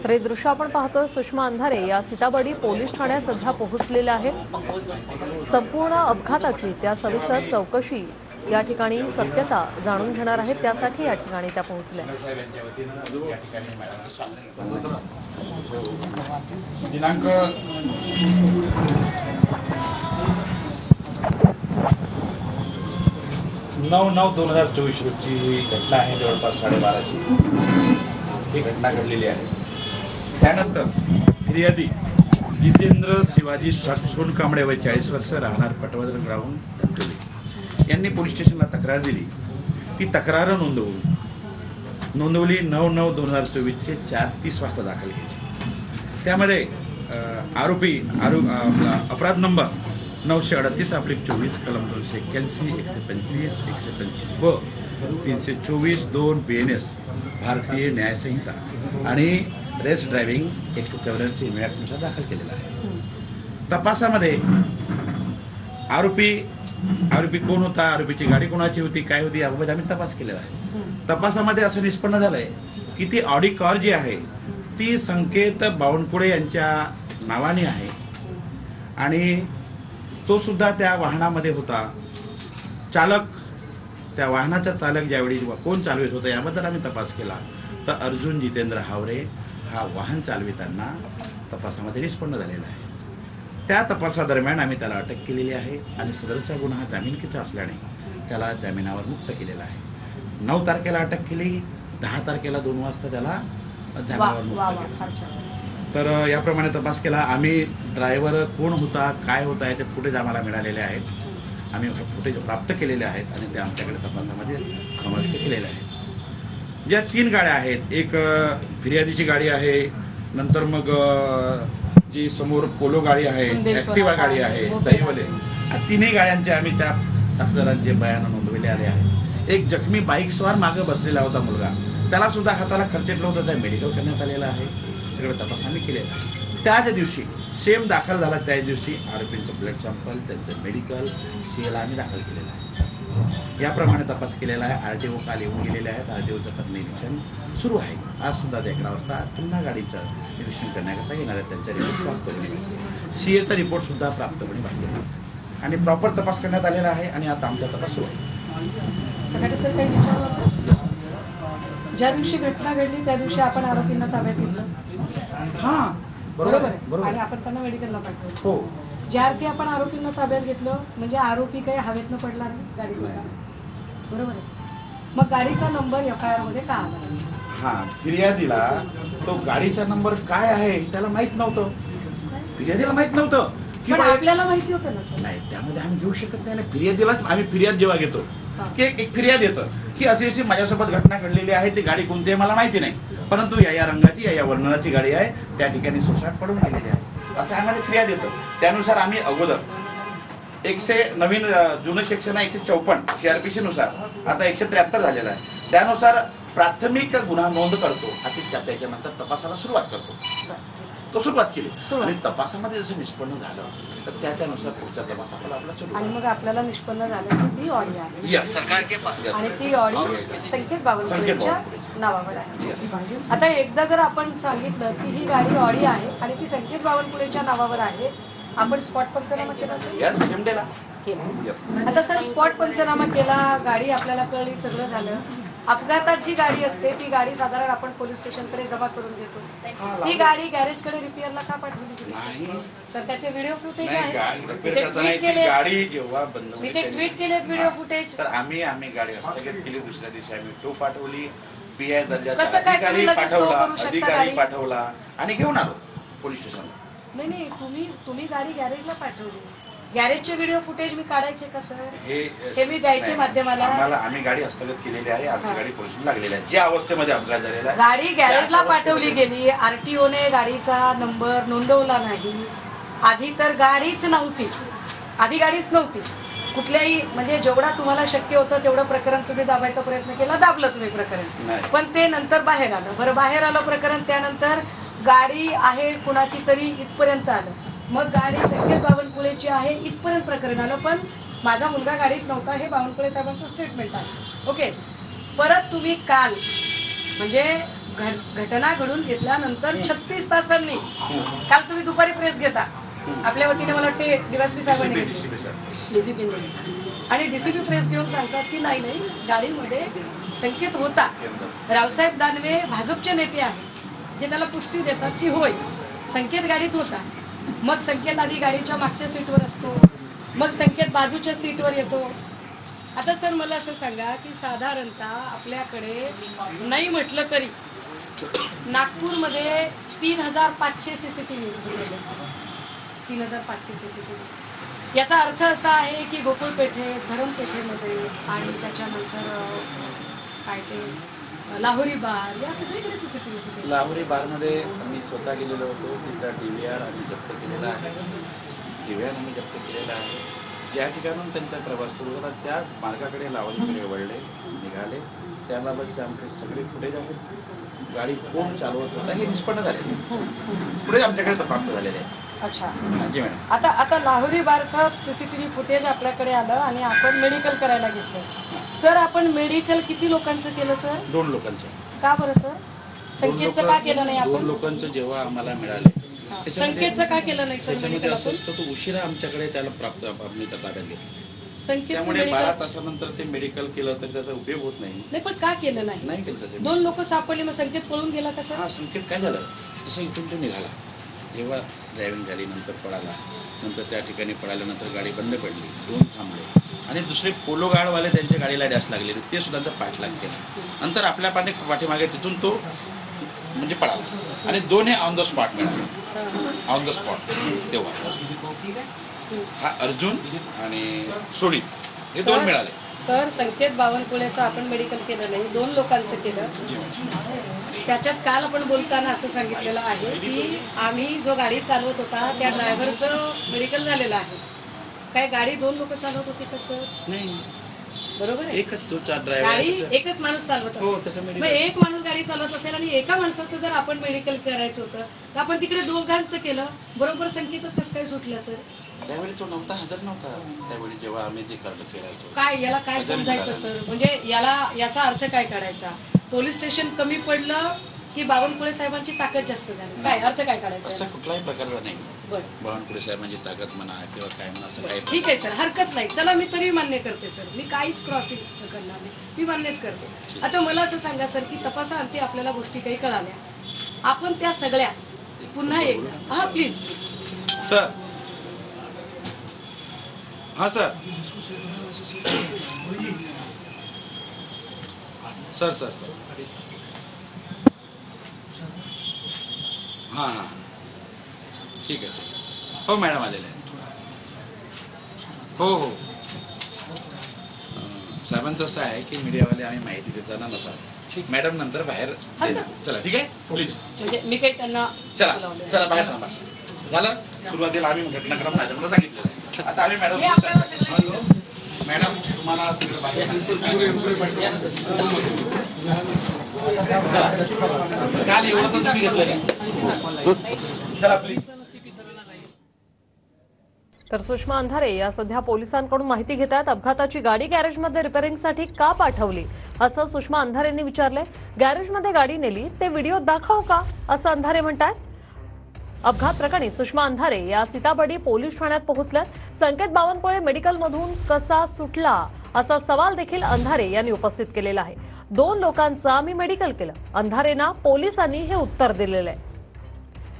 तर हे दृश्य आपण पाहतोय. सुषमा अंधारे या सीताबर्डी पोलीस ठाण्यात सध्या पोहोचलेल्या आहेत. संपूर्ण अपघाताची त्या सविस्तर चौकशी या ठिकाणी सत्यता जाणून घेणार आहेत, त्यासाठी या ठिकाणी त्या पोहोचल्या. दिनांक 9/9/2024 रोजची ही घटना आहे. जवळपास 12:30ची ही घटना घडलेली आहे. त्यानंतर फिर्यादी जितेंद्र शिवाजी सोनकांबळे वय 40 वर्ष, राहणार पटवर्धन ग्राउंड धनकवली यांनी पोलीस स्टेशनला तक्रार दिली. ती तक्रार नोंदवली 9/9/2024 4:30 वाजता दाखल केली. त्यामध्ये आरोपी अपराध नंबर 938/24 कलम 281, 125, 125 324 2 BNS भारतीय न्याय संहिता आणि रेस ड्रायव्हिंग 184 नुसार दाखल केलेला आहे. तपासामध्ये आरोपी कोण होता, आरोपीची गाडी कोणाची होती, काय होती, याबाबत आम्ही तपास केलेला आहे. तपासामध्ये असं निष्पन्न झालंय की ती ऑडी कार जी आहे ती संकेत बावनकुळे यांच्या नावाने आहे आणि तो सुद्धा त्या वाहनामध्ये होता. त्या वाहनाचा चालक ज्यावेळी कोण चालवित होता याबद्दल आम्ही तपास केला तर अर्जुन जितेंद्र हावरे हा वाहन चालविताना तपासामध्ये निष्पन्न झालेला आहे. त्या तपासादरम्यान आम्ही त्याला अटक केलेली आहे आणि सदरचा गुन्हा जामिनकीचा असल्याने त्याला जामिनावर मुक्त केलेला आहे. 9 तारखेला अटक केली, 10 तारखेला 2 वाजता त्याला जामिनावर मुक्त केलं. तर याप्रमाणे तपास केला. आम्ही ड्रायव्हर कोण होता, काय होता याचे फुटेज आम्हाला मिळालेले आहेत. आम्ही फुटेज प्राप्त केलेले आहेत आणि ते आमच्याकडे तपासामध्ये समाविष्ट केलेले आहेत. ज्या 3 गाड्या आहेत, एक फिर्यादीची गाडी आहे, नंतर मग जी समोर पोलो गाडी आहे, ॲक्टिवा गाडी आहे, दहिवले, या 3ही गाड्यांचे आम्ही त्या साक्षीदारांचे बयान नोंदवले आले आहेत. एक जखमी बाईक स्वार मागे बसलेला होता मुलगा, त्याला सुद्धा हाताला खर्चेटलं होतं, त्या मेडिकल करण्यात आलेलं आहे. सगळं तपास आम्ही केलेला आहे. त्याच दिवशी सेम दाखल झाला, त्याच दिवशी आरोपींचं ब्लड सॅम्पल, त्यांचं मेडिकल CL आम्ही दाखल केलेलं आहे. याप्रमाणे तपास केलेला आहे. RTO काल येऊन गेलेले आहेत. RTOचं निरीक्षण सुरू आहे. आज सुद्धा ते 11 वाजता पुन्हा गाडीचं निरीक्षण करण्याकरता येणार आहे. त्यांचा रिपोर्ट प्राप्त होणे बाकी आहे. CAचा रिपोर्ट सुद्धा प्राप्त होणे बाकी आहे आणि प्रॉपर तपास करण्यात आलेला आहे आणि आता आमचा तपास सुरू आहे. सर काही विचारलं, ज्या दिवशी घटना घडली त्या दिवशी आपण आरोपींना ताब्यात घेतलं? हां, बरोबर आहे. आणि आपण त्यांना मेडिकलला पाठवलं. हो. ज्या अर्थी आपण आरोपींना ताब्यात घेतलं म्हणजे आरोपी काही हवेतनं पडला नाही, गाडीत होता, बरोबर आहे. मग गाडीचा नंबर FIR मध्ये का आला? हां, फिर्यादीला तो गाडीचा नंबर काय आहे त्याला माहित नव्हतं. फिर्यादीला माहित नव्हतं की आपल्याला माहिती होतं ना सर. नाही, त्यामध्ये आम्ही घेऊ शकत नाही ना. फिर्यादीलाच आम्ही फिर्याद जेव्हा घेतो की एक फिर्याद येतं की अशी माझ्यासोबत घटना घडलेली आहे, ती गाडी कोणती आहे मला माहिती नाही, परंतु या रंगाची या वर्णनाची गाडी आहे, त्या ठिकाणी सुसाट पडून गेलेली आहे, असं आम्हाला फिर्याद येतं. त्यानुसार आम्ही अगोदर नवीन जुनं सेक्शन आहे 154 CRPC नुसार आता 173 झालेला आहे. त्यानुसार प्राथमिक गुन्हा नोंद करतो आणि त्याच्यानंतर तपासाला सुरुवात करतो. तो सुरुवात केली आणि तपासामध्ये जसं निष्पन्न झालं तर त्यानुसार पुढचा तपास आपला सुरू. आणि मग आपल्याला निष्पन्न झालं की ती ऑडी आहे. यस. आणि ती ऑडी संकेत बावनकुळेच्या नावावर आहे. आता एकदा जर आपण सांगितलं की ही गाडी ऑडी आहे आणि ती संकेत बावनकुळेच्या नावावर आहे, आपण स्पॉट पंचनामा केला सर? यस, सेमडेला केला. आता सर स्पॉट पंचनामा केला, गाडी आपल्याला कळली, सगळं झालं. अपघातात जी गाडी असते ती गाडी साधारण आपण पोलीस स्टेशनकडे जमा करून देतो. ती गाडी गॅरेजकडे रिपेअरला का पाठवली नाही सर? त्याचे व्हिडिओ फुटेज आहे, मी ते ट्विट केलेत व्हिडिओ फुटेज. तर आम्ही गाडी हस्तगत केली. दुसऱ्या दिवशी आम्ही टो पाठवली, PI दर्जाचा कसं काय अधिकारी पाठवला आणि घेऊन आलो पोलीस स्टेशनला. नाही, तुम्ही गाडी गॅरेजला पाठवली. गॅरेजचे व्हिडिओ फुटेज मी काढायचे का सर? हे मी द्यायचे माध्यमाला. आम्ही गाडी हस्तगत केलेली आहे, आमची गाडी पोलिसांनी लागलेली आहे. ज्या अवस्थेमध्ये अपघात झालेला आहे गाडी गॅरेजला पाठवली गेली. RTOने गाडीचा नंबर नोंदवला नाही. आधी तर गाडीच नव्हती, आधी गाडीच नव्हती कुठल्याही. म्हणजे जेवढा तुम्हाला शक्य होतं तेवढं प्रकरण तुम्ही दाबायचा प्रयत्न केला, दाबलं तुम्ही प्रकरण, पण ते नंतर बाहेर आलं. बरं, बाहेर आलं प्रकरण, त्यानंतर गाडी आहे कुणाची तरी इथपर्यंत आलं. मग गाडी संकेत बावनकुळेची आहे इथपर्यंत प्रकरण आलं, पण माझा मुलगा गाडीत नव्हता हे बावनकुळे साहेबांचं स्टेटमेंट आहे. ओके. परत तुम्ही काल म्हणजे घटना घडून घेतल्यानंतर 36 तासांनी, काल तुम्ही दुपारी प्रेस घेता आपल्या वतीने, मला वाटते डीवायएसपी साहेबांनी डीसीपी आणि डीसीपी प्रेस घेऊन सांगतात की नाही गाडीमध्ये संकेत होता. रावसाहेब दानवे भाजपचे नेते आहेत जे त्याला पुष्टी देतात की होय संकेत गाडीत होता. मग संकेत आधी गाडीच्या मागच्या सीटवर असतो, मग संकेत बाजूच्या सीटवर येतो. आता सर मला असं सांगा की साधारणतः आपल्याकडे नाही म्हटलं तरी नागपूरमध्ये 3500 CCTV बसवले. 3500 CCTV. याचा अर्थ असा आहे की गोकुळपेठेत, धरमपेठेमध्ये आणि त्याच्यानंतर काय ते लाहोरी बार या सगळीकडे CCTV फुटेज. लाहोरी बारमध्ये मी स्वतः गेलेलो होतो. तिथला DVR आम्ही जप्त केलेला आहे. DVR आम्ही जप्त केलेला आहे. ज्या ठिकाणून त्यांचा प्रवास सुरू होता त्या मार्गाकडे लाहोरीकडे वळले, निघाले, त्याबाबतचे आमचे सगळे फुटेज आहेत. गाडी कोण चालवत होता हे निष्पन्न झालेले फुटेज आमच्याकडे प्राप्त झालेले आहे. अच्छा, जी मॅडम. आता लाहोरी बारचं CCTV फुटेज आपल्याकडे आलं आणि आपण मेडिकल करायला घेतलं. सर आपण मेडिकल किती लोकांचं केलं सर? 2 लोकांचं. का बरं सर? संकेतचं का केलं नाही 2 आपण? लोकांचं जेव्हा आम्हाला मिळाले संकेतचं का केलं नाही सर? त्याच्यामध्ये असं असतं तो उशिरा आमच्याकडे त्याला प्राप्त आम्ही ताब्यात घेतलं. संकेतचं त्यामुळे 12 मेडिकल तासानंतर ते मेडिकल केलं तर त्याचा उपयोग होत नाही. नाही, पण का केलं नाही? नाही केलं त्याचे. 2 लोक सापडले, मग संकेत पळून गेला का सर? हा संकेत काय झालं जसं इथून तो निघाला, जेव्हा ड्रायव्हिंग झाली नंतर पळाला, नंतर त्या ठिकाणी पळाल्यानंतर गाडी बंद पडली, 2 थांबले आणि दुसरे पोलो गार्डवाले त्यांच्या गाडीला डॅश लागले, ते सुद्धा त्यांचा पाठलाग केला. नंतर आपल्या पाठीमागे तिथून तो म्हणजे पळाला आणि 2 हे ऑन द स्पॉट मिळाले. ऑन द स्पॉट तेव्हा हा अर्जुन आणि सोडी हे 2 मिळाले. सर संकेत बावनकुळेचं आपण मेडिकल केलं नाही, 2 लोकांचं केलं. त्याच्यात काल आपण बोलताना असं सांगितलेलं आहे की आम्ही जो गाडी चालवत होता त्या ड्रायव्हरचं मेडिकल झालेलं आहे. काय गाडी 2 लोक चालवत होती का सर? नाही, बरोबर आहे. एकच तो गाडी ड्रायव्हर एकच माणूस चालवत हो, असेल, त्याचं मग medical. एक माणूस गाडी चालवत असेल आणि एका माणसाचं जर आपण मेडिकल करायचं होतं तर आपण तिकडे 2घांचं केलं, बरोबर संकेतच कसं काय सुटलं सर? त्यावेळी तो नव्हता, हजर नव्हता त्यावेळी जेव्हा आम्ही जे करायचो. काय याला काय हजर समजायचं झाला. सर? म्हणजे याचा अर्थ काय काढायचा? पोलीस स्टेशन कमी पडलं की बावनकुळे साहेबांची ताकद जास्त झाली, काय अर्थ काय काढायचा? असं कुठलाही प्रकारचा नाही. बरं, बावनकुळे साहेबांची ताकद म्हणा किंवा काय म्हणा असं काही ठीक आहे सर, हरकत नाही. चला मी तरी मान्य करते सर, मी काहीच क्रॉसिंग करणार नाही, मी मान्यच करते. आता मला असं सांगा सर की तपासाअंती आपल्याला गोष्टी काही कळाल्या, आपण त्या सगळ्या पुन्हा एकदा हा प्लीज सर. हां सर. सर सर सर हां हां ठीक आहे. हो मॅडम आलेले आहेत. हो हो साहेबांचं असं आहे की मीडियावाले आम्ही माहिती देताना नसा मॅडम नंतर बाहेर देणार. चला ठीक आहे प्लीज. म्हणजे मी काही त्यांना चला चला बाहेर थांबा. झालं सुरुवातीला आम्ही घटनाक्रम मॅडमला सांगितलेलं आहे. आता आम्ही मॅडम हे आपल्याला सगळं मॅडम तुम्हाला सगळं काल एवढं तर तुम्ही घेतलं चला प्लीज. तर सुषमा अंधारे या सध्या पोलिसांकडून माहिती घेत आहेत. अपघाताची गाडी गॅरेजमध्ये रिपेअरिंगसाठी का पाठवली असं सुषमा अंधारेंनी विचारलंय. गॅरेजमध्ये गाडी नेली ते व्हिडिओ दाखव का असं अंधारे म्हणतात. अपघात प्रकरणी सुषमा अंधारे या सीताबर्डी पोलीस ठाण्यात पोहोचल्यात. संकेत बावनकुळे मेडिकलमधून कसा सुटला असा सवाल देखील अंधारे यांनी उपस्थित केलेला आहे. 2 लोकांचं आम्ही मेडिकल केलं. अंधारेंना पोलिसांनी हे उत्तर दिलेलं आहे.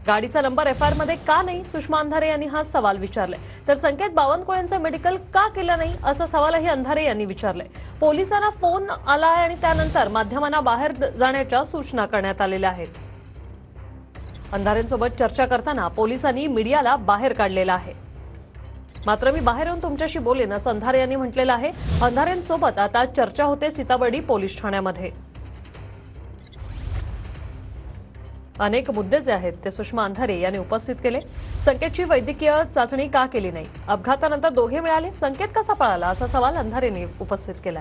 गाडीचा नंबर FIR मध्ये का नाही, सुषमा अंधारे यांनी हा सवाल विचारलाय. तर संकेत बावनकुळेंचं मेडिकल का केलं नाही असा सवालही अंधारे यांनी विचारलाय. पोलिसांना फोन आलाय आणि त्यानंतर माध्यमांना बाहेर जाण्याच्या सूचना करण्यात आलेल्या आहेत. अंधारेंसोबत चर्चा करताना पोलिसांनी मीडियाला बाहेर काढलेलं आहे. मात्र मी बाहेर येऊन तुमच्याशी बोलेन असं अंधारे यांनी म्हटलेलं आहे. अंधारेंसोबत आता चर्चा होते सीताबर्डी पोलीस ठाण्यामध्ये. अनेक मुद्दे जे आहेत ते सुषमा अंधारे यांनी उपस्थित केले. संकेतची वैद्यकीय चाचणी का केली नाही, अपघातानंतर दोघे मिळाले, संकेत कसा पळाला असा सवाल अंधारेंनी उपस्थित केला.